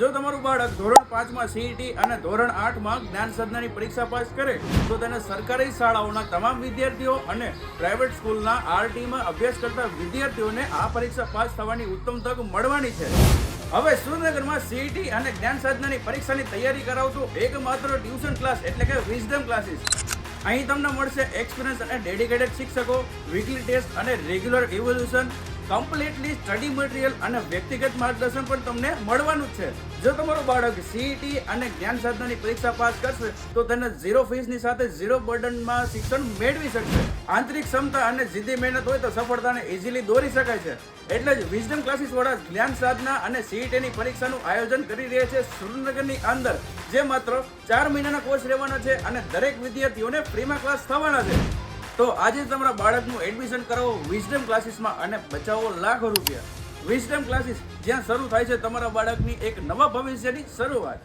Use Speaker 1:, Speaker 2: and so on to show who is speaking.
Speaker 1: જો તમારું બાળક ધોરણ 5 માં સીઈટી અને ધોરણ 8 માં જ્ઞાન સાધનાની પરીક્ષા પાસ કરે તો તેને સરકારી શાળાઓના તમામ વિદ્યાર્થીઓ અને પ્રાઇવેટ સ્કૂલના આરટી માં અભ્યાસ કરતા વિદ્યાર્થીઓને આ પરીક્ષા પાસ થવાની ઉત્તમ તક મળવાની છે। હવે સુરેન્દ્રનગરમાં સીઈટી અને જ્ઞાન સાધનાની પરીક્ષાની તૈયારી કરાવતું એકમાત્ર ટ્યુશન ક્લાસ એટલે કે વિઝડમ ક્લાસીસ। અહીં તમને મળશે એક્સપિરિયન્સ અને ડેડિકેટેડ શિક્ષકો, વીકલી ટેસ્ટ અને regular evolution, completely study material અને વ્યક્તિગત માર્ગદર્શન પણ તમને મળવાનું છે। જો તમારું બાળક સીઈટી અને જ્ઞાન સાધનાની પરીક્ષા પાસ કરશે તો તેને ઝીરો ફીસની સાથે ઝીરો બર્ડનમાં શિક્ષણ મેળવી શકશે। આંતરિક ક્ષમતા અને જિદ્દી મહેનત હોય તો સફળતાને ઇઝીલી દોરી શકાય છે। એટલે જ વિઝડમ ક્લાસીસ વાળા જ્ઞાન સાધના અને સીઈટીની પરીક્ષાનું આયોજન કરી રહ્યા છે સુરેન્દ્રનગરની અંદર, જે માત્ર 4 મહિનાના કોર્સ રહેવાના છે અને દરેક વિદ્યાર્થીઓને ફ્રીમાં ક્લાસ થવાના છે। તો આજે તમારા બાળકનું એડમિશન કરાવો વિઝડમ ક્લાસીસમાં અને બચાવો લાખો રૂપિયા। વિઝડમ ક્લાસીસ, જ્યાં શરૂ થાય છે તમારા બાળકની એક નવા ભવિષ્યની શરૂઆત।